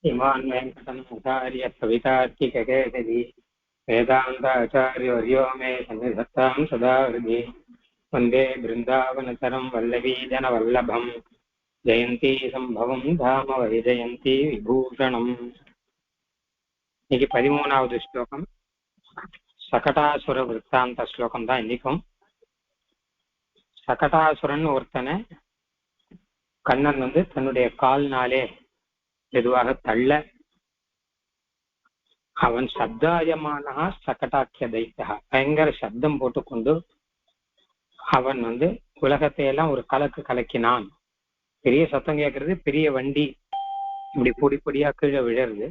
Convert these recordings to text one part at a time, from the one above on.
इमान् वेङ्कटनाथार्य कवितार्किककेसरी वेदान्ताचार्यवर्यो मे सन्निधत्तां सदा हृदि वन्दे बृन्दावनचरं वल्लवीजनवल्लभम् जयन्ती सम्भवं धाम वैजयन्ती विभूषणम्. இன்னைக்கு 13வது ஸ்லோகம் சகடாசுர விற்த்தாந்த ஸ்லோகம் தான் இன்னைக்கும். சகடாசுரன் ஒருத்தனை கண்ணன் தன்னுடைய கால்னாலே மெதுவாக தள்ள அவன் சப்தாயமானா சகடாக்கிய தைத்தா பயங்கர சப்தம் போட்டுக்கொண்டு அவன் உலகத்தை எல்லாம் ஒரு கலக்கு கலக்கினான். பெரிய சத்தம் கேட்கறது, பெரிய வண்டி இப்படி பொடி பொடியா கீழே விழறது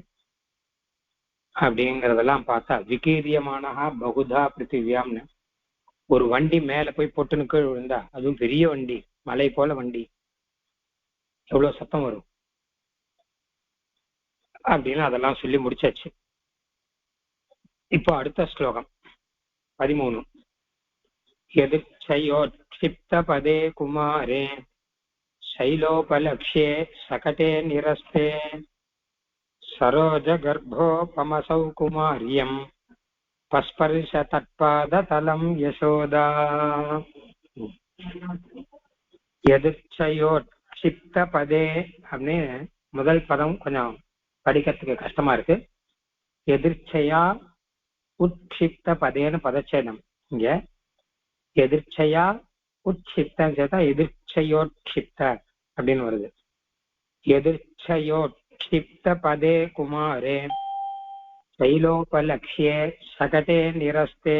அப்படிங்கிறதெல்லாம் பார்த்தா விகீரியமானஹா பகுதா பிருத்திவியாம்னு ஒரு வண்டி மேல போய் பொட்டுன்னு கீழ் விழுந்தா, அதுவும் பெரிய வண்டி மலை போல வண்டி, எவ்வளவு சத்தம் வரும் அப்படின்னு அதெல்லாம் சொல்லி முடிச்சாச்சு. இப்போ அடுத்த ஸ்லோகம் 13. எதிர்ச்சயோட்சிப்த பதே குமாரே சைலோபலக்ஷ்யே சகடே நிரஸ்தே சரோஜ கர்ப்போபமசௌ குமாரியம் பஸ்பர்ஷ தட்பாத தலம் யசோதா. எதிர்ச்சயோட்சிப்த பதே அப்படின்னு முதல் பதம் கொஞ்சம் படிக்கிறதுக்கு கஷ்டமா இருக்கு. எதிர்ச்சையா உட்சிப்த பதேன்னு பதச்சேதம். இங்க எதிர்ச்சையா உட்சிப்தம் சேர்த்தா எதிர்ச்சையோட்சிப்த அப்படின்னு வருது. எதிர்ச்சயோட்சிப்த பதே குமாரே சைலோபலக்ஷ்யே சகடே நிரஸ்தே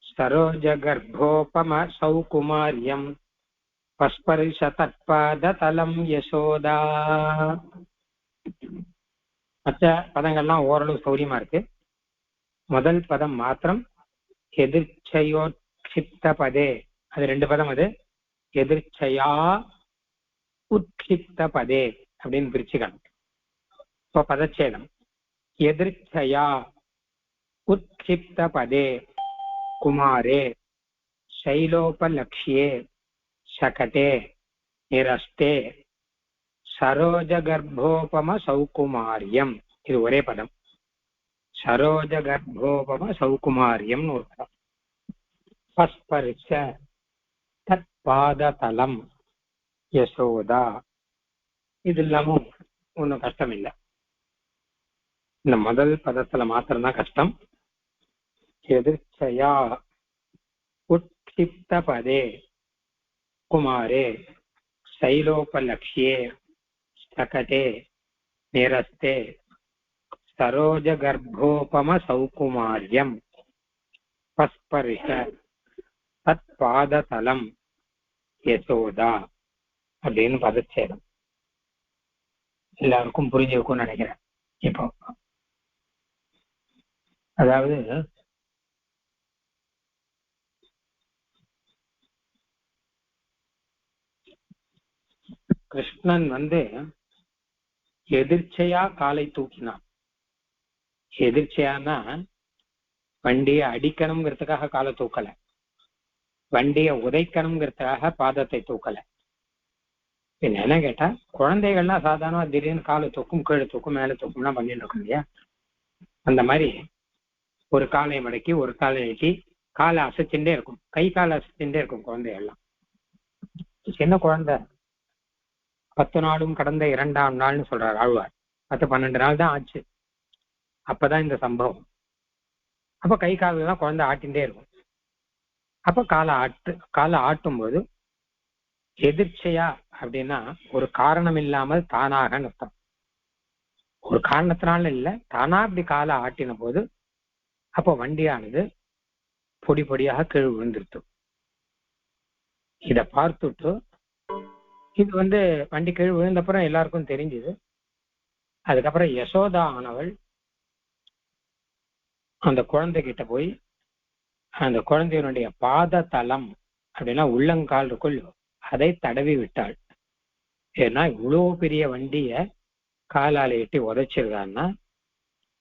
சரோஜ கர்ப்போபம சௌகுமாரியம் பஸ்பர்ஷ தட்பாத தலம் யசோதா. மற்ற பதங்கள்லாம் ஓரளவு சௌரியமா இருக்கு. முதல் பதம் மாத்திரம் எதிர்ச்சயோட்சிப்த பதே, அது 2 பதம். அது எதிர்ச்சையா உட்சிப்த பதே அப்படின்னு பிரிச்சுக்கணும். இப்போ பதச்சேதம். எதிர்ச்சையா உட்சிப்த பதே குமாரே சைலோபலக்ஷ்யே சகடே நிரஸ்தே சரோஜ கர்ப்போபம சௌகுமாரியம். இது ஒரே பதம். சரோஜ கர்ப்போபம சௌகுமாரியம் ஒரு பதம். பஸ்பர்ஷ தட்பாததலம் யசோதா. இது இல்லாம ஒன்றும் கஷ்டம் இல்லை. இந்த முதல் பதத்துல மாத்திரம்தான் கஷ்டம். எதிர்ச்சையா உட்சிப்த பதே குமாரே சைலோபலக்ஷ்யே சகடே நிரஸ்தே சரோஜ கர்ப்போபம சௌகுமாரியம் பஸ்பர்ஷ தட்பாததலம் யசோதா அப்படின்னு பதச்சேதம். எல்லாருக்கும் புரிஞ்சிருக்கும்னு நினைக்கிறேன். இப்போ அதாவது கிருஷ்ணன் எதிர்ச்சையா காலை தூக்கினான். எதிர்ச்சையானா வண்டியை அடிக்கணுங்கிறதுக்காக காலை தூக்கல, வண்டியை உதைக்கணுங்கிறதுக்காக பாதத்தை தூக்கல. என்ன கேட்டா, குழந்தைகள்லாம் சாதாரணமா திடீர்னு காலை தூக்கும், கீழே தூக்கும், மேல தூக்கும்லாம் பண்ணிட்டு இருக்கும் இல்லையா? அந்த மாதிரி ஒரு காலை மடக்கி ஒரு காலை நீட்டி காலை அசைச்சுட்டே இருக்கும், கை காலை அசைச்சுட்டே இருக்கும் குழந்தைகள்லாம். சின்ன குழந்தை 10 நாளும் கடந்த 2ஆம் நாள்னு சொல்றாரு ஆழ்வார். 10-12 நாள் தான் ஆச்சு அப்பதான் இந்த சம்பவம். அப்ப கை காலெல்லாம் குழந்தை ஆட்டின்ண்டே இருக்கும். அப்ப காலை ஆட்டும் போது எதிர்ச்சையா அப்படின்னா ஒரு காரணம் இல்லாமல் தானாக அர்த்தம். ஒரு காரணத்தினால இல்ல, தானா அப்படி காலை ஆட்டின போது அப்போ வண்டியானது பொடி பொடியாக கீழ் விழுந்துருத்து. இத பார்த்துட்டு இது வண்டி கீழ் விழுந்தப்புறம் எல்லாருக்கும் தெரிஞ்சுது. அதுக்கப்புறம் யசோதா ஆனவள் அந்த குழந்தைகிட்ட போய் அந்த குழந்தையினுடைய பாத தலம் அப்படின்னா உள்ளங்கால் இருக்குள் அதை தடவி விட்டாள். ஏன்னா இவ்வளவு பெரிய வண்டிய காலால எட்டி உதைச்சிருக்கான்னா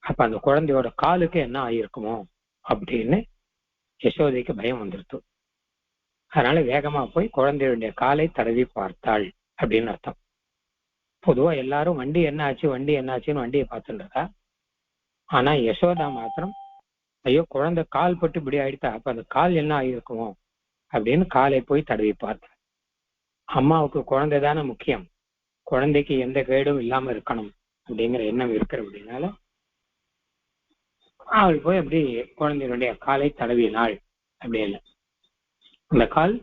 அப்ப அந்த குழந்தையோட காலுக்கு என்ன ஆயிருக்குமோ அப்படின்னு யசோதைக்கு பயம் வந்துருத்து. அதனால வேகமா போய் குழந்தையுடைய காலை தடவி பார்த்தாள் அப்படின்னு அர்த்தம். பொதுவா எல்லாரும் வண்டி என்ன ஆச்சு வண்டி என்ன ஆச்சுன்னு வண்டியை பார்த்துட்டு இருக்கா. ஆனா யசோதா மாத்திரம் ஐயோ குழந்தை கால் பட்டு இப்படி ஆயிடுத்தா, அப்ப அந்த கால் என்ன ஆகிருக்குமோ அப்படின்னு காலை போய் தடவி பார்த்தா. அம்மாவுக்கு குழந்தை தானே முக்கியம், குழந்தைக்கு எந்த கேடும் இல்லாம இருக்கணும் அப்படிங்கிற எண்ணம் இருக்கிற அப்படின்னால அவள் போய் அப்படி குழந்தையினுடைய காலை தடவினாள். அப்படி இல்லை, அந்த கால்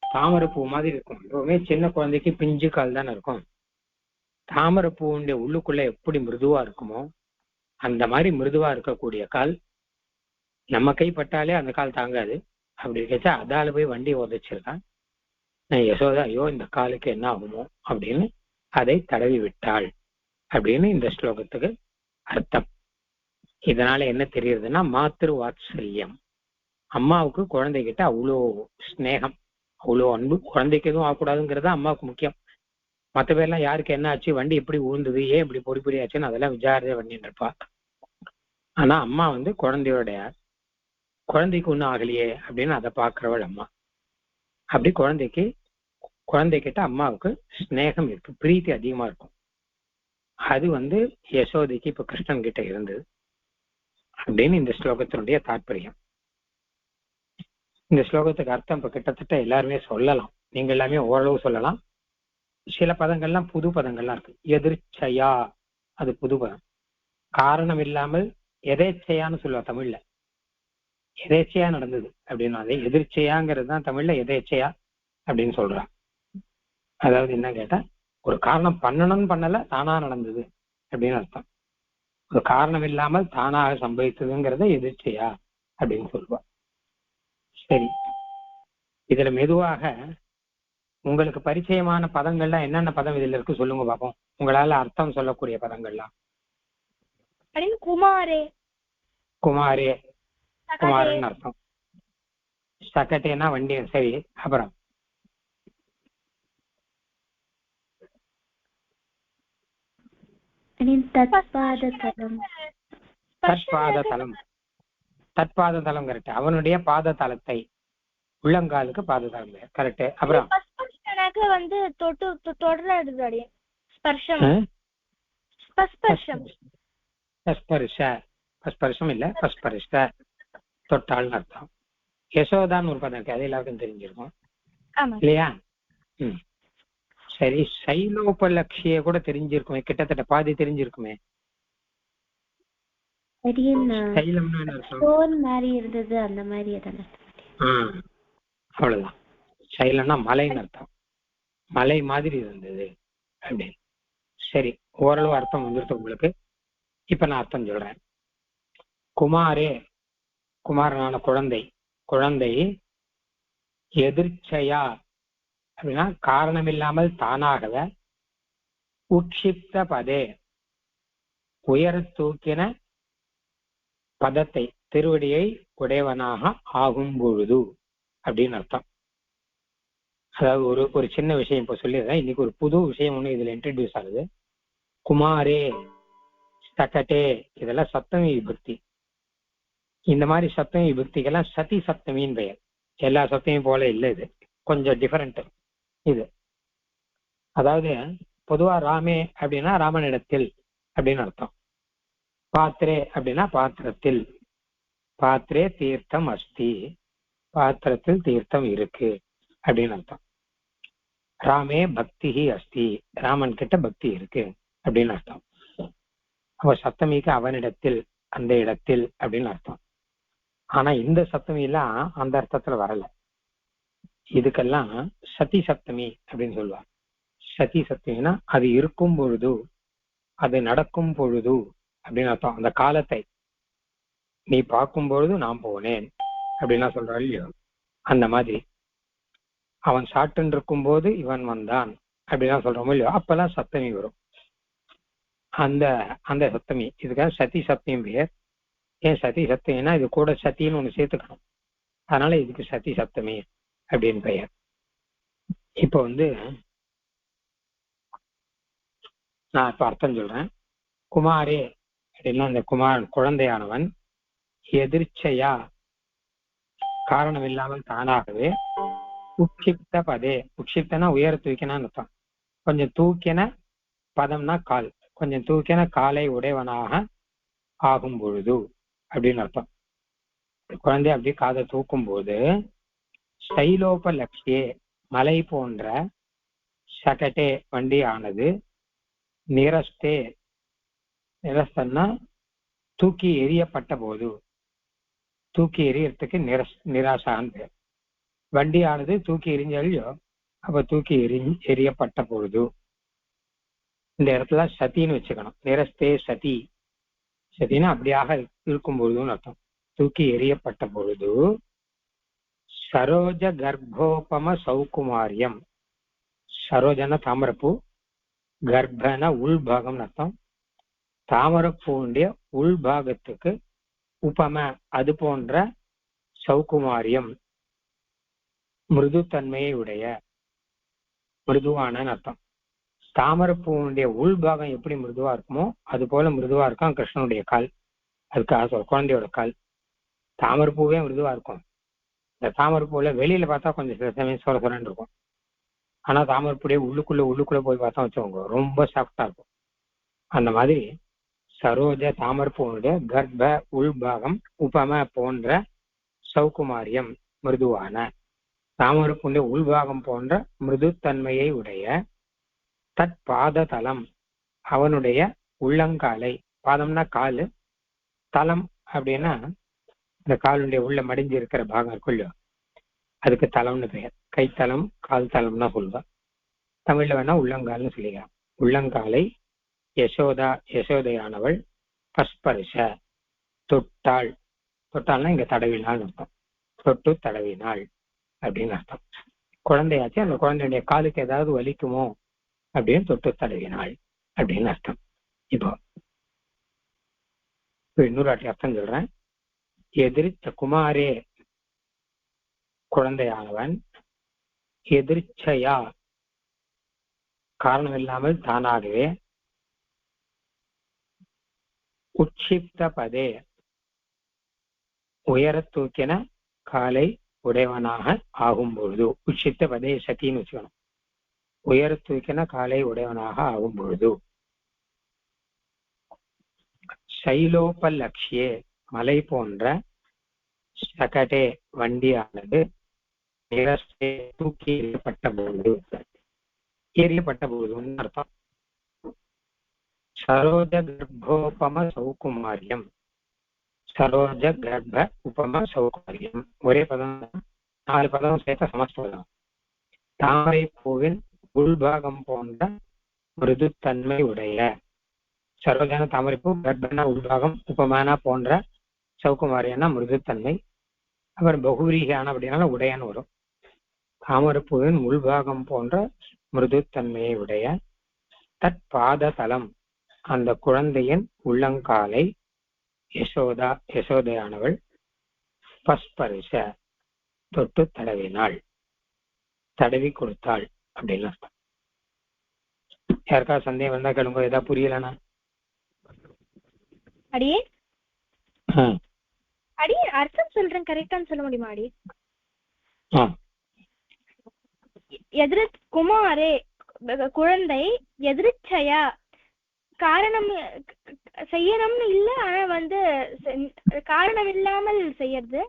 தாமரை பூ மாதிரி இருக்கும். எப்பவுமே சின்ன குழந்தைக்கு பிஞ்சு கால் தானே இருக்கும். தாமரை பூவுடைய உள்ளுக்குள்ள எப்படி மிருதுவா இருக்குமோ அந்த மாதிரி மிருதுவா இருக்கக்கூடிய கால். நம்ம கைப்பட்டாலே அந்த கால் தாங்காது. அப்படி இருக்கச்சா அதால போய் வண்டி உதைச்சிருக்கான். யசோதா ஐயோ இந்த காலுக்கு என்ன ஆகுமோ அப்படின்னு அதை தடவி விட்டாள் அப்படின்னு இந்த ஸ்லோகத்துக்கு அர்த்தம். இதனால என்ன தெரியுதுன்னா மாத்திரு வாத்சல்யம். அம்மாவுக்கு குழந்தைகிட்ட அவ்வளோ ஸ்நேகம், அவ்வளோ அன்பு. குழந்தைக்கு எதுவும் ஆகக்கூடாதுங்கிறது அம்மாவுக்கு முக்கியம். மற்ற பேர்லாம் யாருக்கு என்ன ஆச்சு, வண்டி எப்படி ஊர்ந்தது, ஏன் இப்படி பொறி பொறி ஆச்சுன்னு அதெல்லாம் விசாரிச்சே பண்ணிட்டு இருப்பா. ஆனா அம்மா குழந்தையோடைய குழந்தைக்கு ஒன்றும் ஆகலையே அப்படின்னு அதை பார்க்கிறவள் அம்மா. அப்படி குழந்தைகிட்ட அம்மாவுக்கு ஸ்நேகம் இருக்கு, பிரீத்தி அதிகமா இருக்கும். அது யசோதைக்கு இப்ப கிருஷ்ணன் கிட்ட இருந்தது அப்படின்னு இந்த ஸ்லோகத்தினுடைய தாற்பயம். இந்த ஸ்லோகத்துக்கு அர்த்தம் இப்ப கிட்டத்தட்ட எல்லாருமே சொல்லலாம், நீங்க எல்லாமே ஓரளவு சொல்லலாம். சில பதங்கள்லாம் புது பதங்கள்லாம் இருக்கு. எதிர்ச்சையா அது புது பதம். காரணம் இல்லாமல் எதேச்சையான்னு சொல்லுவா தமிழ்ல. எதேச்சையா நடந்தது அப்படின்னா அதே எதிர்ச்சையாங்கிறது தான் தமிழ்ல எதேச்சையா அப்படின்னு சொல்றான். அதாவது என்ன கேட்டா ஒரு காரணம் பண்ணணும்னு பண்ணல, தானா நடந்தது அப்படின்னு அர்த்தம். ஒரு காரணம் இல்லாமல் தானாக சம்பவித்ததுங்கிறத எதிர்ச்சையா அப்படின்னு சொல்லுவா. சரி, இதுல மெதுவாக உங்களுக்கு பரிச்சயமான பதங்கள்லாம் என்னென்ன பதம் இதுல இருக்கு சொல்லுங்க பாப்போம். உங்களால அர்த்தம் சொல்லக்கூடிய பதங்கள்லாம். குமாரே, குமாரே, குமாரன் அர்த்தம். சக்கட்டேனா வண்டி. சரி, அப்புறம் தத்பாததலம். தற்பாததலம் கரெக்ட். அவனுடைய பாததலத்தை, உள்ளங்காலுக்கு பாததலம் கரெக்ட். அப்புறம் ஸ்பர்ஷம் இல்ல, ஸ்பர்ஷ தொட்டாள்னு அர்த்தம். யசோதான்னு ஒரு பதம் இருக்கு, அது எல்லாருக்கும் தெரிஞ்சிருக்கும் இல்லையா? சரி, சைலோபலக்ஷிய கூட தெரிஞ்சிருக்குமே, கிட்டத்தட்ட பாதி தெரிஞ்சிருக்குமே. அவ்வளவுதான். சைலம்னா மலைன்னு அர்த்தம், மலை மாதிரி இருந்தது அப்படின்னு. சரி, ஓரளவு அர்த்தம் வந்துருக்கு உங்களுக்கு. இப்ப நான் அர்த்தம் சொல்றேன். குமாரே, குமாரனான குழந்தை, குழந்தை எதிர்ச்சையா அப்படின்னா காரணம் இல்லாமல் தானாகவே, உட்சிப்த பதே உயர தூக்கின பதத்தை திருவடியை உடையவனாக ஆகும் பொழுது அப்படின்னு அர்த்தம். அதாவது ஒரு சின்ன விஷயம் இப்ப சொல்லிடுறேன். இன்னைக்கு ஒரு புது விஷயம் ஒண்ணு இதுல இன்ட்ரடியூஸ் ஆகுது. குமாரே, சகட்டே, இதெல்லாம் சப்தமி விபக்தி. இந்த மாதிரி சப்தமி விபக்திகள்லாம் சதி சப்தமின்னு பெயர். எல்லா சப்தமியும் போல இல்லை, இது கொஞ்சம் டிஃபரெண்ட் இது. அதாவது பொதுவா ராமே அப்படின்னா ராமனிடத்தில் அப்படின்னு அர்த்தம். பாத்திரே அப்படின்னா பாத்திரத்தில், பாத்திரே தீர்த்தம் அஸ்தி, பாத்திரத்தில் தீர்த்தம் இருக்கு அப்படின்னு அர்த்தம். ராமே பக்தி அஸ்தி, ராமன் கிட்ட பக்தி இருக்கு அப்படின்னு அர்த்தம். அவ சப்தமிக்கு அவனிடத்தில், அந்த இடத்தில் அப்படின்னு அர்த்தம். ஆனா இந்த சப்தமி எல்லாம் அந்த அர்த்தத்துல வரல. இதுக்கெல்லாம் சதி சப்தமி அப்படின்னு சொல்லுவாங்க. சதி சப்தமினா அது இருக்கும் பொழுது, அது நடக்கும் பொழுது அப்படின்னு அர்த்தம். அந்த காலத்தை நீ பார்க்கும் பொழுது நான் போனேன் அப்படின்னா சொல்றாள் இல்லையோ, அந்த மாதிரி. அவன் சாட்டுன்னு இருக்கும் போது இவன் வந்தான் அப்படின்னா சொல்றோமோ இல்லையோ, அப்பெல்லாம் சப்தமி வரும். அந்த அந்த சப்தமி, இதுக்காக சதி சப்தமி பெயர். ஏன் சதி சப்தமினா இது கூட சத்தின்னு ஒண்ணு சேர்த்துக்கணும், அதனால இதுக்கு சதி சப்தமி அப்படின்னு பெயர். இப்ப நான் இப்ப அர்த்தம் சொல்றேன். குமாரே அப்படின்னா அந்த குமாரன் குழந்தையானவன், எதிர்ச்சையா காரணம் இல்லாமல் தானாகவே, உட்சிப்த பதே, உட்சிப்தனா உயர தூக்கினான்னு அர்த்தம், கொஞ்சம் தூக்கின பதம்னா கால், கொஞ்சம் தூக்கின காலை உடையவனாக ஆகும் பொழுது அப்படின்னு அர்த்தம். குழந்தை அப்படியே காதை தூக்கும் போது சைலோபலக்ஷியே மலை போன்ற சகட்டே வண்டி ஆனது நிரஸ்தே, நிரஸ்தன்னா தூக்கி எரியப்பட்ட போது, தூக்கி எரியறதுக்கு நிராசான்னு பேர். வண்டியானது தூக்கி எரிஞ்சல்லையோ, அப்ப தூக்கி எரியப்பட்ட பொழுது. இந்த இடத்துல சதின்னு வச்சுக்கணும். நிரஸ்தே சதி, சதினா அப்படியாக இருக்கும் பொழுதுன்னு அர்த்தம். தூக்கி எரியப்பட்ட பொழுது சரோஜ கர்ப்போபம சௌகுமாரியம், சரோஜன தாமரப்பூ, கர்ப்பன உள்பாகம் அர்த்தம். தாமரப்பூண்டிய உள்பாகத்துக்கு உபம அது போன்ற சௌகுமாரியம் மிருதுத்தன்மையை உடைய, மிருதுவான அர்த்தம். தாமரப்பூனுடைய உள்பாகம் எப்படி மிருதுவா இருக்குமோ அது போல மிருதுவா இருக்கும் கிருஷ்ணனுடைய கால். அதுக்காக சொல்ற குழந்தையோட கால். தாமரப்பூவே மிருதுவா இருக்கும். இந்த தாமரப்பூல வெளியில பார்த்தா கொஞ்சம் சில சமயம் சொர சொரன்னு இருக்கும். ஆனா தாமரப்பூடைய உள்ளுக்குள்ள போய் பார்த்தா வச்சுக்கோங்க ரொம்ப சாஃப்டா இருக்கும். அந்த மாதிரி சரோஜ தாமரப்பூனுடைய கர்ப்ப உள்பாகம் உபம போன்ற சௌகுமாரியம் மிருதுவான, தாமரப்பூனுடைய உள்பாகம் போன்ற மிருதுத்தன்மையை உடைய தட் பாத தலம் அவனுடைய உள்ளங்காலை, பாதம்னா காலு, தலம் அப்படின்னா இந்த காலுடைய உள்ள மடிஞ்சு இருக்கிற பாகம் இருக்குல்லையோ அதுக்கு தலம்னு பெயர். கைத்தலம் கால் தலம்னா சொல்லுவா. தமிழ்ல வேணா உள்ளங்கால்னு சொல்லிக்கலாம். உள்ளங்காலை யசோதையானவள் பஸ்பரிச தொட்டாள், தொட்டாள்னா இங்க தடவினாள் அர்த்தம். தொட்டு தடவினாள் அப்படின்னு அர்த்தம். குழந்தையாச்சு, அந்த குழந்தையுடைய காலுக்கு ஏதாவது வலிக்குமோ அப்படின்னு தொட்டு தடவினாள் அப்படின்னு அர்த்தம். இப்போ இன்னொரு வாட்டி அர்த்தம் சொல்றேன். எதிர்ச்ச குமாரே குழந்தையானவன், எதிர்ச்சையா காரணம் இல்லாமல் தானாகவே, உட்சிப்த பதே உயர தூக்கின காலை உடையவனாக ஆகும் பொழுது, உட்சிப்த பதே சத்தின்னு வச்சுக்கணும். உயர தூக்கின காலை உடையவனாக ஆகும் பொழுது. சைலோபலக்ஷியே மலை போன்ற சகடே வண்டியானது நிரஸ்தே தூக்கி எறியப்பட்ட பொழுது, எறியப்பட்ட பொழுதுன்னு அர்த்தம். சரோஜ கர்ப்போபம சௌகுமாரியம், சரோஜ கர்ப்ப உபம சௌகுமாரியம் ஒரே பதம், 4 பதம் சேர்த்த சமஸ்கிருதம். தாமரை பூவின் உள்பாகம் போன்ற மிருதுத்தன்மை உடைய, சரோஜான தாமரைப்பூ, கர்ப்பனா உள்பாகம், உபமானா போன்ற, சௌகுமாரியானா மிருதுத்தன்மை, அப்புறம் பகுரீகான அப்படின்னா உடையான்னு வரும். தாமரைப்பூவின் உள்பாகம் போன்ற மிருதுத்தன்மையை உடைய தட் பாத தலம் அந்த குழந்தையின் உள்ளங்காலை யசோதையானவள் பஸ்பரிச தொட்டு தடவினாள், தடவி கொடுத்தாள் அப்படின்னு அர்த்தம். யாருக்கா சந்தேகம் வந்தா கேளுங்க. ஏதாவது புரியலனா அடியே அடியே அர்த்தம் சொல்றேன், கரெக்டான்னு சொல்ல முடியுமா அடி? எதிர குமாரே குழந்தை, எதிர்ச்சையா காரணம் செய்யணும்னு இல்ல, ஆனா காரணம் இல்லாமல் செய்யறது.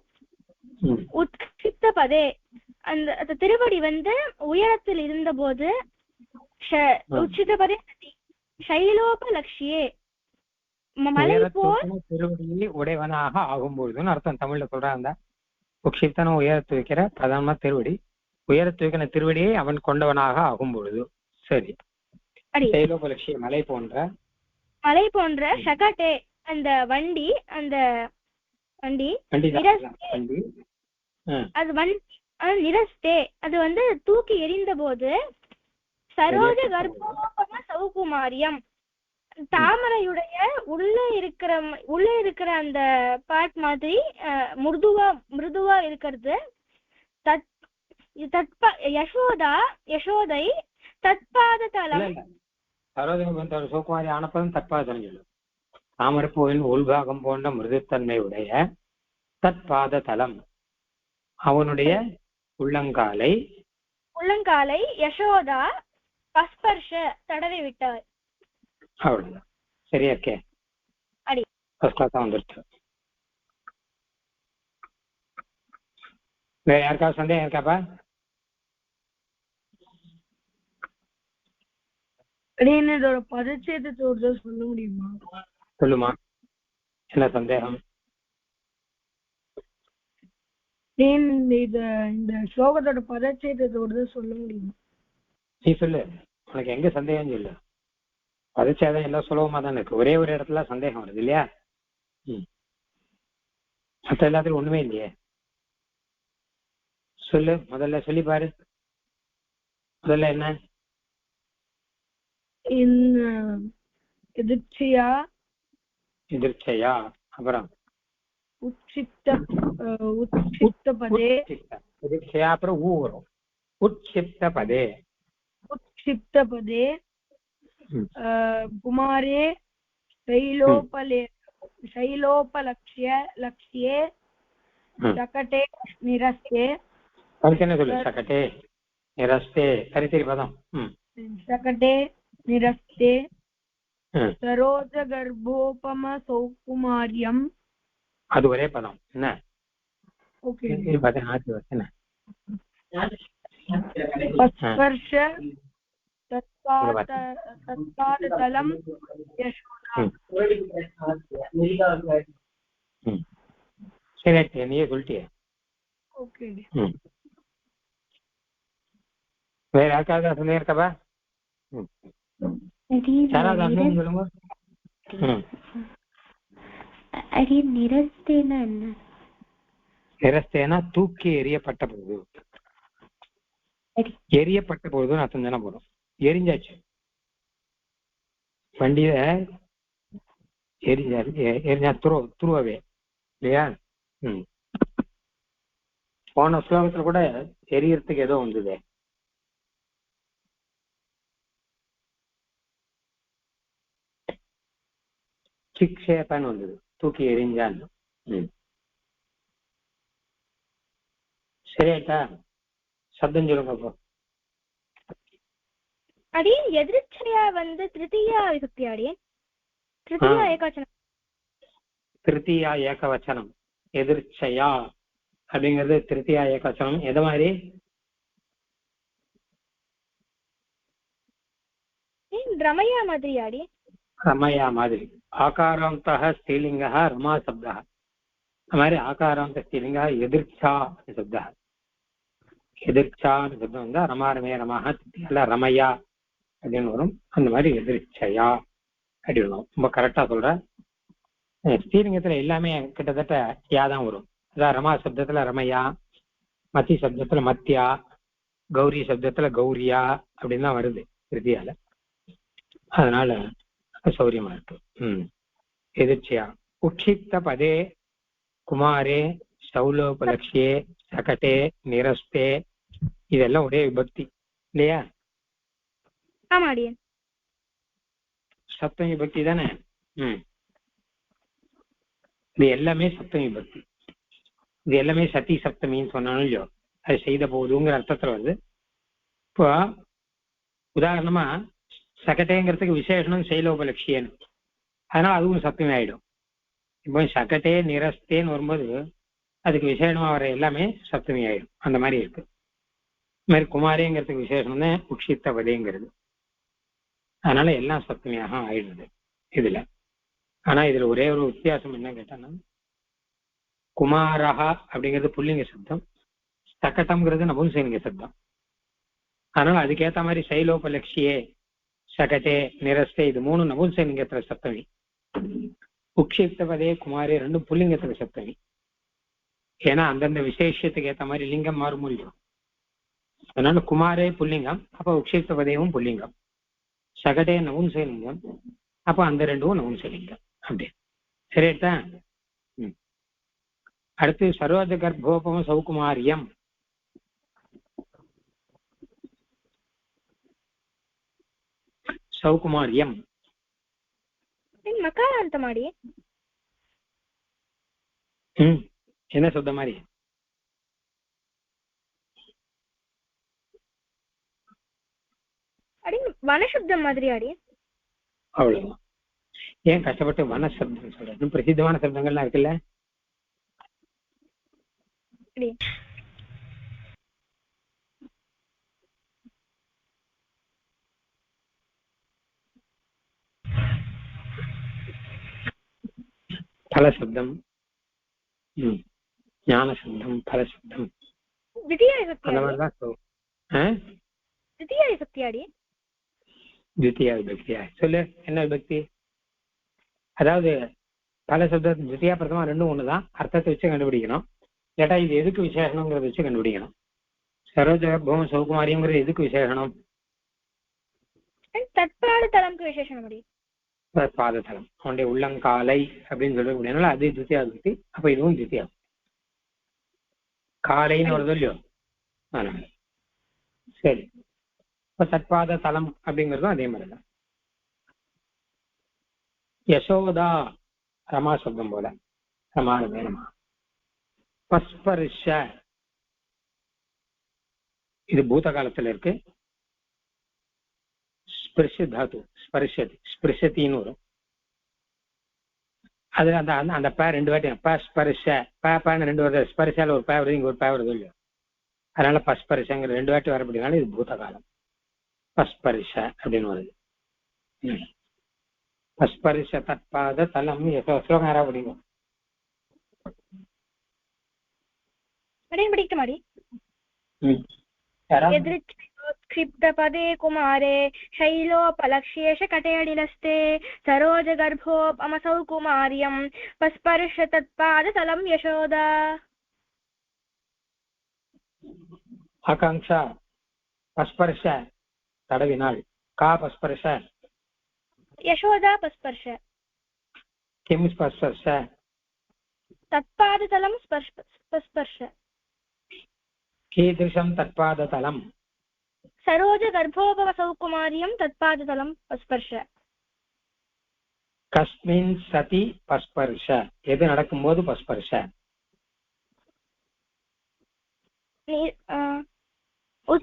உட்சிப்த பதே அந்த திருவடி உயரத்தில் இருந்த போது, உட்சிப்த பதே சைலோபலக்ஷியே மலை போல் திருவடியை உடையவனாக ஆகும்பொழுதுன்னு அர்த்தம். தமிழ்ல சொல்றாங்க. உட்சிப்தன உயரத்து வைக்கிற பிரதானமா திருவடி, உயரத்து வைக்கிற திருவடியை அவன் கொண்டவனாக ஆகும் பொழுது. சரி, சைலோபலக்ஷி மலை போன்ற சகட்டே அந்த வண்டி, அந்த வண்டி அது நிரஸ்தே அது தூக்கி எறிந்த போது, சரோஜ கர்ப்போபம சௌகுமாரியம் தாமரையுடைய உள்ள இருக்கிற அந்த பார்ட் மாதிரி மிருதுவா இருக்கிறது. யசோதை தற்பாத தலம், சௌகுமாரி ஆனப்பதும் தற்பாதம் சொல்லும். தாமரைப்பூவின் உள்பாகம் போன்ற மிருதுத்தன்மை உடைய தற்பாத தலம் அவனுடைய உள்ளங்காலை யசோதா பஸ்பர்ஷ தடவி விட்டாள். அவ்வளவுதான். சரியா இருக்கே? அடி ஃபர்ஸ்ட் கிளாஸா வந்துருச்சு. வேற யாருக்காவது சந்தேகம் இருக்காப்பா? இதோட பரிச்சயத்தோட சொல்ல முடியுமா? சொல்லுமா, என்ன சந்தேகம்? இந்த ஸ்லோகத்தோட பரிச்சயத்தோட சொல்ல முடியுமா? நீ சொல்லு, உனக்கு எங்க சந்தேகம் சொல்லு. பரிச்சயம் எல்லாம் சுலபமா தானே இருக்கு. ஒரே ஒரு இடத்துல சந்தேகம் வருது இல்லையா? மற்ற எல்லாத்துக்கும் ஒண்ணுமே இல்லையே. சொல்லு, முதல்ல சொல்லி பாரு. முதல்ல என்ன? எதிர்ச்சையா, எதிர்ச்சையா, அப்புறம் உட்சிப்த பதே, எதிர்ச்சையா அப்புறம் ஊ வரும். உட்சிப்த பதே, உட்சிப்த பதே குமாரே शैलोपलक्ष्ये शकटे निरस्ते. அதுக்கு என்ன சொல்லு? शकटे निरस्ते, சரித்திரி பதம். शकटे निरस्ते सरोजगर्भोपम सौकुमार्यम्. அது ஒரே பதம் என்ன? ஓகே. ஸ்பர்ஷ தத்பாததலம் யசோதா. சரி, நீயே சொல்லிட்டியே. ஓகே. வேற யாருக்காவது சந்தேகம் இருக்காப்பா? நிரஸ்தேனா தூக்கி எரியப்பட்ட பொழுது. எரியப்பட்ட பொழுதுன்னு அர்த்தம் தானே போதும். எரிஞ்சாச்சு வண்டிய, எரிஞ்சா துருவவே இல்லையா? போன ஸ்லோகத்துல கூட எரியறதுக்கு ஏதோ வந்தது. சிக்ஷேபன்னு வந்தது, தூக்கி எரிஞ்சான்னு. சரியாட்டா? சப்தம் சொல்லுங்க அப்போ. அடி எதிர்ச்சையா வந்து திருத்தியா விபக்தி அடி. திருத்தியா ஏகவச்சனம். திருத்தியா ஏகவச்சனம். எதிர்ச்சையா அப்படிங்கிறது திருத்தியா ஏகவச்சனம். எது மாதிரி? ரமயா மாதிரி ஆடி. ரமயா மாதிரி. ஆகாராந்தः ஸ்ரீலிங்கः ரமா சப்தः. அது மாதிரி ஆகாராந்த ஸ்ரீலிங்கः எதிர்ச்சா சப்தः. எதிர்ச்சான்னு சப்தம் வந்தா ரமா ரமே ரமாக திருத்தியால ரமயா அப்படின்னு வரும். அந்த மாதிரி எதிர்ச்சையா அப்படின்னு வரும். ரொம்ப கரெக்டா சொல்ற. ஸ்ரீலிங்கத்துல எல்லாமே கிட்டத்தட்ட யாதான் வரும். அதான் ரமா சப்தத்துல ரமயா, மத்தி சப்தத்துல மத்தியா, கௌரி சப்தத்துல கௌரியா அப்படின்னு தான் வருது திருத்தியால. அதனால சௌரியமா இருக்கு. எதிர்ச்சியா. உட்சிப்த பதே குமாரே சௌலோபலக்ஷ்யே சகட்டே நிரஸ்தே, இதெல்லாம் ஒரே விபக்தி இல்லையா? சப்தமி விபக்தி தானே. இது எல்லாமே சப்தமி விபக்தி. இது எல்லாமே சதி சப்தமின்னு சொன்னாலும் இல்லையோ, அது செய்த போதுங்கிற அர்த்தத்துல வருது. இப்போ உதாரணமா சகட்டேங்கிறதுக்கு விசேஷனம் சைலோபலட்சியன்னு, அதனால அதுவும் சப்தமி ஆயிடும். இப்போ சகட்டே நிரஸ்தேன்னு வரும்போது அதுக்கு விசேஷமா வர எல்லாமே சப்தமி ஆயிடும். அந்த மாதிரி இருக்கு. இந்த மாதிரி குமாரேங்கிறதுக்கு விசேஷம் தான் உட்சித்த பதேங்கிறது. அதனால எல்லாம் சப்தமியாக ஆயிடுது இதுல. ஆனா இதுல ஒரே ஒரு வித்தியாசம் என்ன கேட்டான்னா, குமாரஹா அப்படிங்கிறது புல்லிங்க சப்தம், சகட்டம்ங்கிறது நபும்சலிங்க சப்தம். அதனால அதுக்கேற்ற மாதிரி சைலோபலட்சியே சகட்டே நிரஸ்தே இது மூணு நபும்சலிங்கத்துல சப்தமி. உட்சிப்த பதே குமாரே ரெண்டும் புல்லிங்கத்துல சப்தமி. ஏன்னா அந்தந்த விசேஷத்துக்கு ஏற்ற மாதிரி லிங்கம் மாறும் இல்லையோ. அதனால குமாரே புல்லிங்கம், அப்ப உட்சிப்த பதேவும் புல்லிங்கம். சகடே நவுன்சலிங்கம், அப்ப அந்த ரெண்டும் நவுன்சலிங்கம். அப்படி சரியா? அடுத்து சரோஜ கர்ப்போபம சௌகுமாரியம். சௌகுமாரியம் மகாராந்த மாடி. என்ன சொல்ற மாதிரி? அடி வனசப்தம் மாதிரி ஆடி. அவ்வளவுதான். ஏன் கஷ்டப்பட்டு வனசப்தம் சொல்றேன்? இன்னும் பிரசித்தமான சப்தங்கள்லாம் இருக்குல்ல. அப்படி பலசப்தம், ஞான சப்தம், பலசப்தம், द्वितीया அந்த विभक्त्यादि மாதிரிதான் द्वितीया विभक्त्यादि द्वितीया விபக்தியா சொல்லு. என்ன விபக்தி? அதாவது பல சப்தம் द्वितीया பிரதமா ரெண்டும் ஒண்ணுதான். அர்த்தத்தை வச்சு கண்டுபிடிக்கணும். கேட்டா இது எதுக்கு விசேஷனம்ங்கிறத வச்சு கண்டுபிடிக்கணும். சரோஜகர்ப்பம் சௌகுமாரியங்கிறது எதுக்கு விசேஷனம்? तत्पादतलं विशेषणमடி பாததலம், அவனுடைய உள்ளங்காலை அப்படின்னு சொல்லக்கூடியனால அது द्वितीया விபக்தி. அப்ப இதுவும் द्वितीया காலைன்னு வருது இல்லையோ. அதனால சரி. இப்ப தற்பாத தலம் அப்படிங்கிறதும் அதே மாதிரிதான். யசோதா ரமா சப்தம் போல. ரமாரமே ரமா. பஸ்பர்ஷ இது பூத காலத்துல இருக்கு. ஸ்பிருஷ தாத்து ஸ்பர்ஷதி ஸ்பிருஷத்தின்னு வரும். அது அந்த அந்த பே ரெண்டு வாட்டி பஸ்பர்ஷ பேன்னு ரெண்டு வருது. ஸ்பர்ஷால ஒரு பே வருது, இங்க ஒரு பே வருது இல்லையோ. அதனால பஸ்பர்ஷங்கிற ரெண்டு வாட்டி வரப்படினால இது பூத காலம். பஸ்பர்ஷ அப்படின்னு வருது. பஸ்பர்ஷ தற்பாத தலம் ஸ்லோகம் யாரா படிக்கும்? படிக்கமாடி क्षिप्तपदे कुमारे शैलोपलक्ष्येशकटेऽडिलस्ते सरोजगर्भोपमसौ कुमार्यं पस्पर्श तत्पादतलं यशोदा. ஆகாங்ஷா பஸ்பர்ஷ தடவினாள். கா பஸ்பர்ஷ? यशोदा पस्पर्श. கிம் ஸ்பர்ஷ? तत्पादतलं पस्पर्श. कीदृशं तत्पादतलं? सरोजगर्भोपमसौ कुमार्यं तत्पादतलं पस्पर्श. कस्मिन् सति पस्पर्श? எது நடக்கும்போது பஸ்பர்ஷ?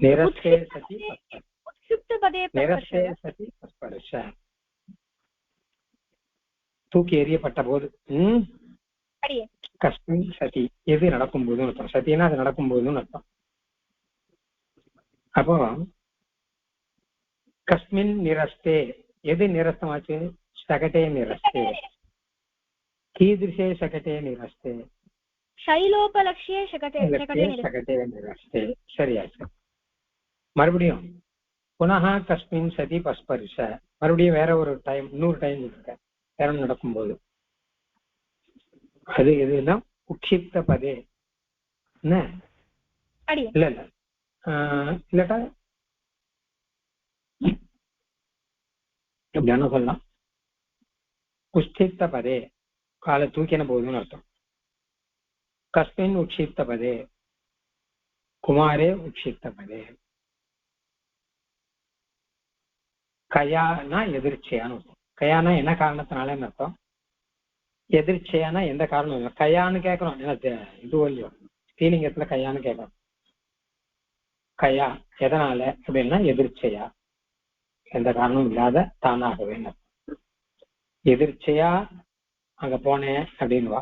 நிரஸ்தே சதி பஸ்பர்ஷ. उत्क्षिप्तपदे நிரஸ்தே சதி பஸ்பர்ஷ. தூக்கி எறியப்பட்ட போது. கஸ்மின் சதி எது நடக்கும் போதுன்னு அர்த்தம். சத்தினா அது நடக்கும் போதுன்னு அர்த்தம். அப்போ கஸ்மின் நிரஸ்தே எது நிரஸ்தமாச்சு? சகட்டே நிரஸ்தே. கீதிருஷே சகட்டே நிரஸ்தே? शैलोपलक्ष्ये शकटे निरस्ते. சரியாச்சு. மறுபடியும் புனः கஸ்மின் சதி பஸ்பர்ஷ. மறுபடியும் வேற ஒரு டைம், இன்னொரு டைம் இருக்க நேரம் நடக்கும்போது. அது எதுனா உக்ஷிப்த பதே. என்ன இல்ல இல்ல இல்லட்டா எப்படியான சொல்லலாம். உஷ்டிப்த பதே காலை தூக்கின போதுன்னு அர்த்தம். கஸ்மின் உக்ஷிப்த பதே குமாரே உக்ஷிப்த பதே. கயானா எதிர்ச்சையான்னு அர்த்தம். கயானா என்ன காரணத்தினாலன்னு அர்த்தம். எதிர்ச்சையானா எந்த காரணம் இல்லை. கயான்னு கேட்கணும். எனக்கு இது இல்லையோ ஸ்ரீலிங்கத்துல கயான்னு கேட்கணும். கயா எதனால அப்படின்னா எதிர்ச்சையா, எந்த காரணமும் இல்லாத தானாகவே. எதிர்ச்சையா அங்க போனேன் அப்படின்வா.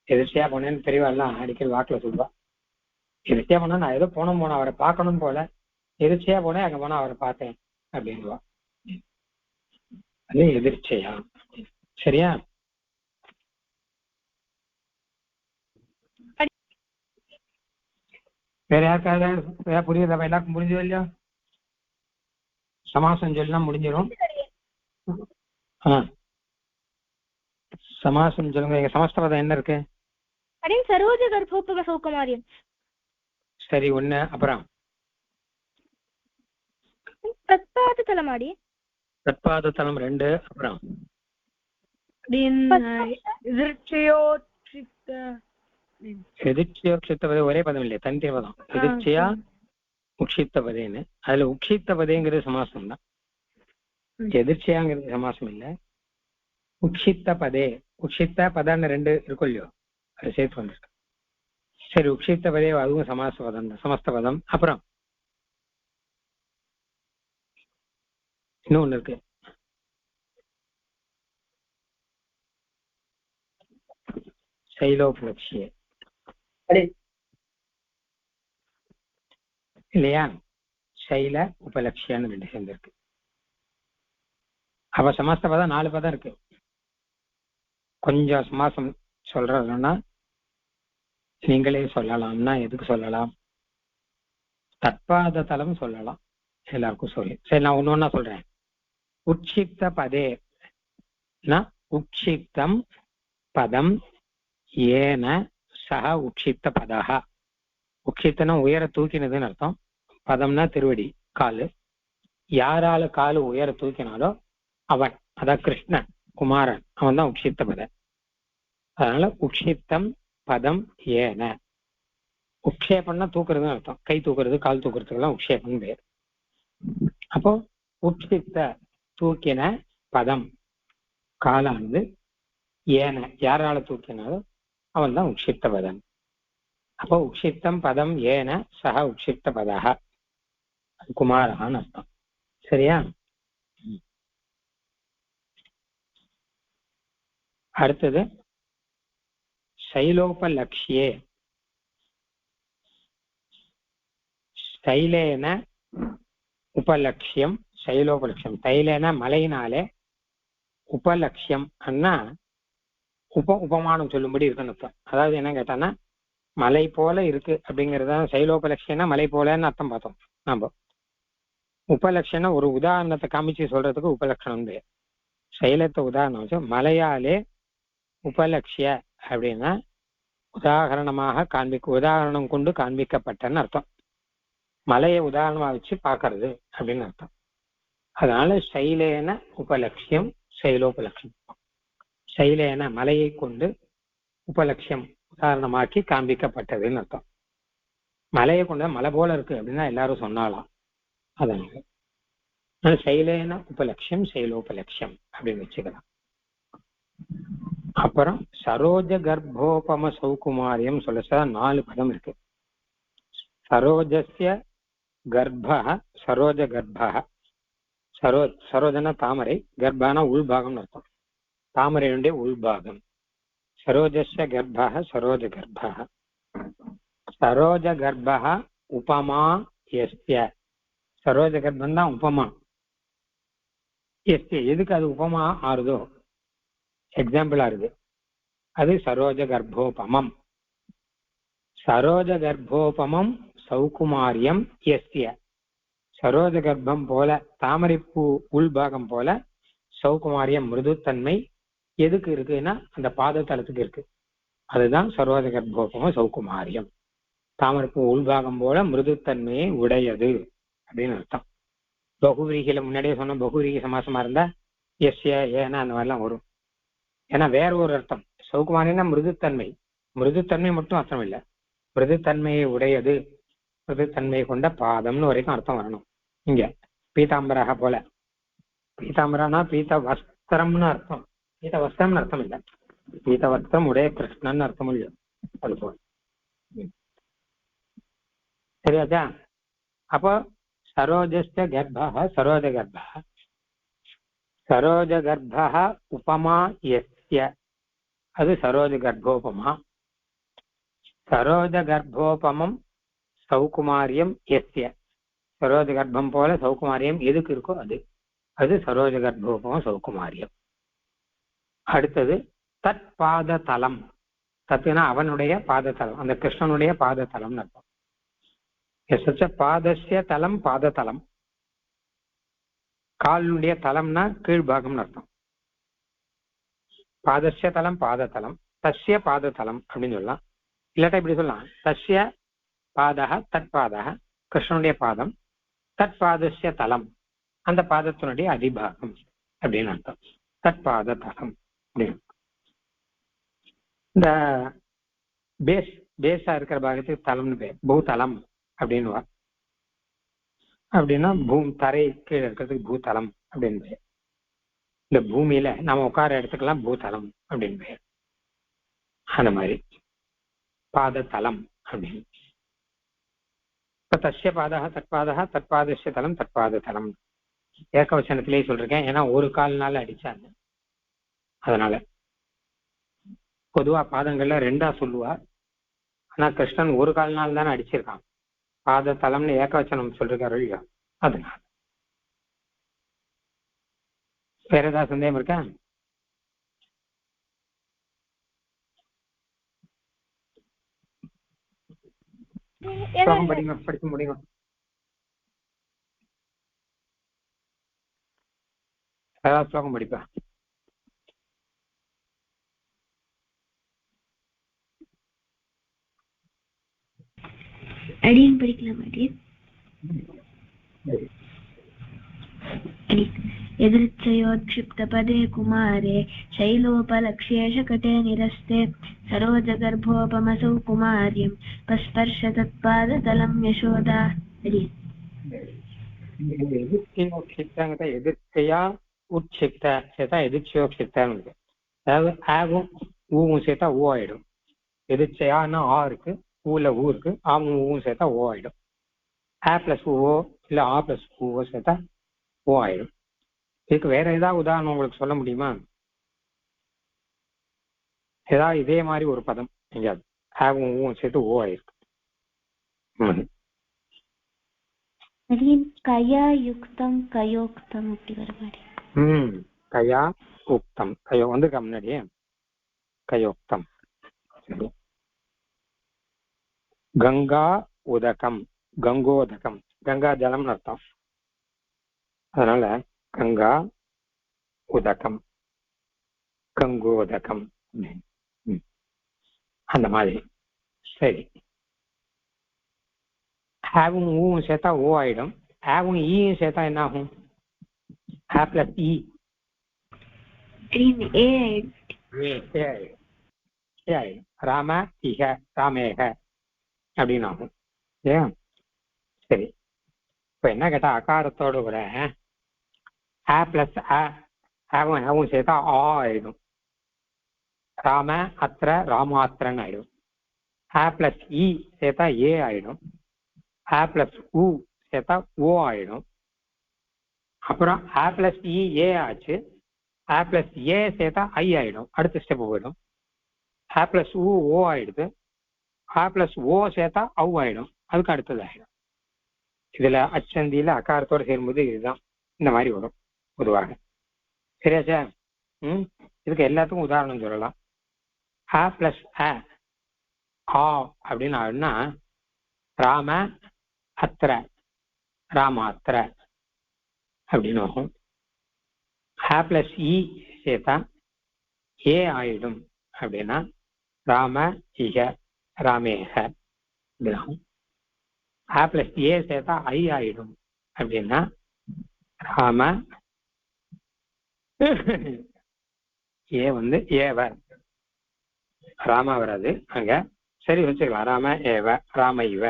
எதிர்ச்சையா போனேன்னு பெரியவாள்லாம் அடிக்கடி வாக்குல சொல்லுவா. எதிர்ச்சையா போனா நான் ஏதோ போன அவரை பார்க்கணும் போல, எதிர்ச்சையா போனேன் அங்க போனா அவரை பார்த்தேன் அப்படின்வா. அது எதிர்ச்சையா. சரியா? வேற யாருக்காவது வேற புரியுதா? எல்லாருக்கும் முடிஞ்சது இல்லையா? சமாசம் சொல்லலாம் முடிஞ்சிடும். சமாசம் சொல்லுங்க. எங்க சமஸ்தபதம் என்ன இருக்கு? சரோஜ கர்ப்போபமசௌ குமார்யம். சரி ஒண்ணு. அப்புறம் தத்பாததலம் ஆடி. தத்பாததலம் ரெண்டு. அப்புறம் எதிர்ச்சியோக்ஷித்தபதே ஒரே பதம் இல்லையா? தனித்தனி பதம். எதிர்ச்சியா உக்ஷிப்த பதேன்னு. அதுல உக்ஷிப்த பதேங்கிறது சமாசம் தான். எதிர்ச்சியாங்கிறது சமாசம் இல்லை. உக்ஷிப்த பதே உக்ஷிப்த பதான்னு ரெண்டு இருக்கும் இல்லையோ, அது சேர்த்து வந்திருக்கு. சரி உக்ஷிப்த பதே அதுவும் சமாச பதம் தான், சமஸ்த பதம். அப்புறம் இன்னும் ஒண்ணு இருக்கு. சைலோபலட்சியே இல்லையா? சைல உபலட்சியான்னு 2 சேர்ந்திருக்கு. அவ சமாச பதம் 4 பதம் இருக்கு. கொஞ்சம் சமாசம் சொல்றதுன்னா நீங்களே சொல்லலாம்னா எதுக்கு சொல்லலாம்? தற்பாத தலம் சொல்லலாம், எல்லாருக்கும் சொல்லி. சரி, நான் ஒண்ணு சொல்றேன். உட்சிப்த பதே உட்சிப்தம் பதம் ஏன சக உட்சிப்த பதக. உட்சிப்தனா உயர தூக்கினதுன்னு அர்த்தம். பதம்னா திருவடி, காலு. யாரால காலு உயர தூக்கினாலோ அவன், அதான் கிருஷ்ணன் குமாரன், அவன் தான் உட்சிப்த பதம். அதனால உட்சிப்தம் பதம் ஏன. உட்சேபம்னா தூக்குறதுன்னு அர்த்தம். கை தூக்குறது, கால் தூக்குறதுக்கெல்லாம் உட்சேபம் பேர். அப்போ உட்சிப்த தூக்கின பதம் காலானது ஏன யாரால தூக்கினாலோ அவன் தான் உட்சிப்த பதம். அப்போ உட்சிப்தம் பதம் ஏன சக உட்சிப்த பதக, குமாரகான்னு அர்த்தம். சரியா? அடுத்தது சைலோபலக்ஷ்யே. தைலேன உபலட்சியம், சைலோபலட்சியம். தைலேன மலையினாலே, உபலட்சியம் அண்ணா உபமானம் சொல்லும்படி இருக்குன்னு அர்த்தம். அதாவது என்ன கேட்டான்னா, மலை போல இருக்கு அப்படிங்கறத சைலோபலட்சியம்னா மலை போலன்னு அர்த்தம் பார்த்தோம் நாம. உபலட்சணம் ஒரு உதாரணத்தை காமிச்சு சொல்றதுக்கு உபலட்சணம் பேர். சைலத்தை உதாரணம் வச்சு மலையாலே உபலட்சிய அப்படின்னா உதாரணமாக உதாரணம் கொண்டு காண்பிக்கப்பட்டன்னு அர்த்தம். மலையை உதாரணமா வச்சு பாக்குறது அப்படின்னு அர்த்தம். அதனால சைலேன உபலட்சியம், சைலோபலட்சியம். சைலேன மலையை கொண்டு, உபலட்சியம் உதாரணமாக்கி காண்பிக்கப்பட்டதுன்னு அர்த்தம். மலையை கொண்டு மலை போல இருக்கு அப்படின்னா எல்லாரும் சொன்னாலாம். அதனால சைலேன உபலட்சியம், சைலோபலட்சியம் அப்படின்னு வச்சுக்கலாம். அப்புறம் சரோஜ கர்ப்போபம சௌகுமாரியம் சொல்ல 4 பதம் இருக்கு. சரோஜஸ்ய கர்ப்ப, சரோஜ கர்ப்ப. சரோஜன தாமரை, கர்ப்பான உள்பாகம் அர்த்தம். தாமரையுடைய உள்பாகம். சரோஜஸ்ய கர்ப்ப சரோஜ கர்ப்ப. சரோஜ கர்ப்ப உபமா எஸ்ய. சரோஜ கர்ப்பம் தான் உபமா. எஸ்ய எதுக்கு அது உபமா ஆறுதோ, எக்ஸாம்பிளா இருக்கு, அது சரோஜ கர்ப்போபமம். சரோஜ கர்ப்போபமம் சௌகுமாரியம் எஸ்ய. சரோஜ கர்ப்பம் போல, தாமரைப்பூ உள்பாகம் போல, சௌகுமாரியம் மிருதுத்தன்மை எதுக்கு இருக்குன்னா அந்த பாதத்தலத்துக்கு இருக்கு. அதுதான் சரோஜ கர்ப்போபமம் சௌகுமாரியம். தாமரைப்பூ உள்பாகம் போல மிருதுத்தன்மையை உடையது அப்படின்னு அர்த்தம். பகுவிரிகளை முன்னாடியே சொன்ன பகுவிரிகை சமாசமா இருந்தா எஸ்ய ஏன்னா அந்த மாதிரிலாம் வரும். ஏன்னா வேற ஒரு அர்த்தம். சௌகுமாரியம் மிருதுத்தன்மை, மிருதுத்தன்மை மட்டும் அர்த்தம் இல்லை, மிருதுத்தன்மையை உடையது, மிருதுத்தன்மையை கொண்ட பாதம்னு வரைக்கும் அர்த்தம் வரணும். இங்க பீதாம்பரக போல, பீதாம்பரனா பீத வஸ்திரம்னு அர்த்தம். பீத வஸ்திரம்னு அர்த்தம் இல்லை, பீத வஸ்திரம் உடைய கிருஷ்ணன் அர்த்தம் இல்லையோ அது போல. சரியாச்சா? அப்போ சரோஜஸ்ய கர்ப்ப சரோஜ கர்ப்ப. சரோஜ கர்ப்ப உபமா எஸ்ய, அது சரோஜ கர்ப்போபமா. சரோஜ கர்ப்போபமம் சௌகுமாரியம் எஸ்ய. சரோஜ கர்ப்பம் போல சௌகுமாரியம் எதுக்கு இருக்கோ அது, அது சரோஜ கர்ப்போபமம் சௌகுமாரியம். அடுத்தது தத் பாத தலம். தத்துனா அவனுடைய பாதத்தலம், அந்த கிருஷ்ணனுடைய பாதத்தலம் அர்த்தம். பாதஸ்ய தலம் பாதத்தலம். காலினுடைய தலம்னா கீழ்பாகம்னு அர்த்தம். பாதஸ்ய தலம் பாதத்தலம், தஸ்ய பாதத்தலம் அப்படின்னு சொல்லலாம். இல்லாட்டா இப்படி சொல்லலாம், தஸ்ய பாதக தத் பாதக, கிருஷ்ணனுடைய பாதம், தத் பாதஸ்ய தலம் அந்த பாதத்தினுடைய அதிபாகம் அப்படின்னு அர்த்தம். தத் பாத தலம் அப்படின்னு. இந்த பேஸா இருக்கிற பாகத்துக்கு தலம்னு பேர், பூதலம் அப்படின்னுவா. அப்படின்னா தரை கீழே இருக்கிறதுக்கு பூதலம் அப்படின்னு பேர். இந்த பூமியில நாம உட்கார இடத்துக்கெல்லாம் பூதலம் அப்படின்னு பேர். அந்த மாதிரி பாதத்தலம் அப்படின்னு. இப்ப தஸ்ய பாதக தற்பாதக தற்பாதஸ்ய தலம் தற்பாத தலம் ஏகவசனத்திலேயே சொல்றேன். ஏன்னா ஒரு கால்னால அடிச்சாங்க, அதனால பொதுவா பாதங்கள்ல ரெண்டா சொல்லுவா. ஆனா கிருஷ்ணன் ஒரு கால் நாள் தானே அடிச்சிருக்கான். பாத தலம்னு ஏகவச்சனம் சொல்லிருக்காரு இல்லையா, அதனால. வேற ஏதாவது சந்தேகம் இருக்கா? ஸ்லோகம் படிங்க, படிக்க முடியும். ஏதாவது ஸ்லோகம் படிப்பா. அடியன் படிக்கலாம். यदृच्छयोक्षिप्तपदे कुमारे शैलोपलक्ष्ये शकटे निरस्ते सरोजगर्भोपमसौ कुमार्यं पस्पर्श तत्पादतलं यशोदा. எதிர்க்கையா உட்சிக்த சேர்த்தா எதிர்ச்சியோக்ஷிப்தான்னு இருக்கு. அதாவது ஆகும் ஊவும் சேர்த்தா ஊ ஆயிடும். எதிர்ச்சையான்னா ஆ இருக்கு, ஊல ஊ இருக்கு, ஆவும் ஊவும் சேர்த்தா ஓ ஆயிடும். ஆ பிளஸ் ஊவோ இல்ல ஆ பிளஸ் ஊவோ சேர்த்தா ஓ ஆயிடும். இதுக்கு வேற ஏதாவது உதாரணம் உங்களுக்கு சொல்ல முடியுமா? ஏதாவது இதே மாதிரி ஒரு பதம் எங்கேயாவது ஆகும் ஊவும் சேர்த்து ஓ ஆயிருக்கு. கயா யுக்தம் கயோக்தம் அப்படி வர மாதிரி. கயா உக்தம், கயோ வந்து முன்னாடியே கயோக்தம். கங்கா உதகம், கங்கோதகம், கங்கா ஜலம்னு அர்த்தம். அதனால கங்கா உதகம் கங்கோதகம் அந்த மாதிரி. சரி, ஹேவும் ஊவும் சேர்த்தா ஓ ஆயிடும். ஹேவும் ஈயும் சேர்த்தா என்ன ஆகும்? ஹே பிளஸ் இ ஆயிடும். ராம இக ராமேக அப்படின்னு ஆகும். ஏன்? சரி, இப்ப என்ன கேட்டா அகாரத்தோடு கூட ஆ பிளஸ் ஆவும் சேர்த்தா ஆ ஆயிடும். ராம அத்திர ராமாத்திரன் ஆயிடும். ஆ பிளஸ் இ சேர்த்தா ஏ ஆயிடும். ஆ பிளஸ் ஊ சேர்த்தா ஓ ஆயிடும். அப்புறம் ஆ பிளஸ் இ ஏ ஆச்சு. ஆ பிளஸ் ஏ சேர்த்தா ஐ ஆயிடும். அடுத்த ஸ்டெப் போயிடும். ஆ பிளஸ் ஊ ஓ ஆயிடுது. ஆ பிளஸ் ஓ சேர்த்தா ஔ ஆயிடும். அதுக்கு அடுத்தது ஆயிடும். இதுல அச்சந்தியில அகாரத்தோடு சேரும்போது இதுதான் இந்த மாதிரி வரும் பொதுவாக. சரியாச்சா? இதுக்கு எல்லாத்துக்கும் உதாரணம் சொல்லலாம். ஆ பிளஸ் ஆ அப்படின்னு ஆகுதுன்னா ராம அத்திர ராமாத்திர அப்படின்னு ஆகும். ஆ பிளஸ் இ சேர்த்தா ஏ ஆயிடும் அப்படின்னா ராம இக ராமேக அப்படின்னாகும். ஆ பிளஸ் ஏ சேர்த்தா ஐ ஆயிடும் அப்படின்னா ராம ஏ வந்து ஏவ ராமா வராது அங்க. சரி வச்சுக்கலாம், ராம ஏவ ராம இவ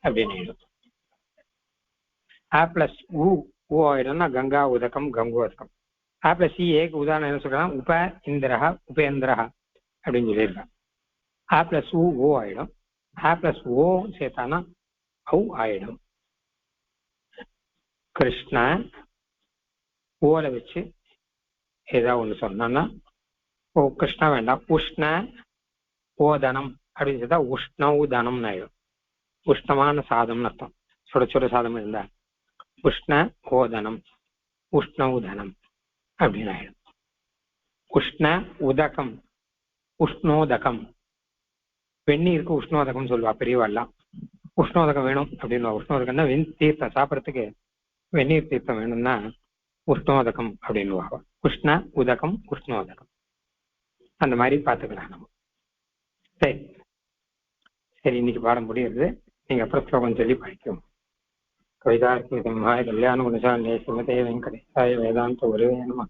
அப்படின்னு. ஆ பிளஸ் ஊ ஆயிடும்னா கங்கா உதகம் கங்கோதகம். ஆ பிளஸ் இ ஏக்கு உதாரணம் என்ன சொல்றாங்க? உப இந்திரஹா உபேந்திரஹா அப்படின்னு சொல்லியிருக்காங்க. ஆ பிளஸ் ஓ ஆயிடும். ஆ பிளஸ் ஓ சேர்த்தானா ஔ ஆயிடும். கிருஷ்ண ஓல வச்சு ஏதாவது ஒண்ணு சொன்னா ஓ கிருஷ்ணா வேண்டாம், உஷ்ண ஓதனம் அப்படின்னு சொல்லிட்டா உஷ்ணவுதனம்னு ஆயிடும். உஷ்ணமான சாதம்னு அர்த்தம். சுட சுட சாதம் இருந்தா உஷ்ண ஓதனம் உஷ்ணவுதனம் அப்படின்னு ஆயிடும். உஷ்ண உதகம் உஷ்ணோதகம். வெந்நீருக்கு உஷ்ணோதகம் சொல்லுவா பெரியவாள்லாம். உஷ்ணோதகம் வேணும் அப்படின்னு. உஷ்ணோதகம்னா தீர்த்தம் சாப்பிட்றதுக்கு வெந்நீர் தீர்த்தம் வேணும்னா உஷ்ணோதகம் அப்படின்னு. உஷ்ண உதகம் உஷ்ணோதகம் அந்த மாதிரி பார்த்துக்கலாம் நம்ம. சரி சரி, இன்னைக்கு பாடம் முடியுது. நீங்க அப்புறம் ஸ்லோகம் சொல்லி படிக்கும். கவிதார்த்தி சிம்ஹாய கல்யாண குணசாலினே ஸ்ரீமதே வெங்கடேசாய வேதாந்த குரவே நமः.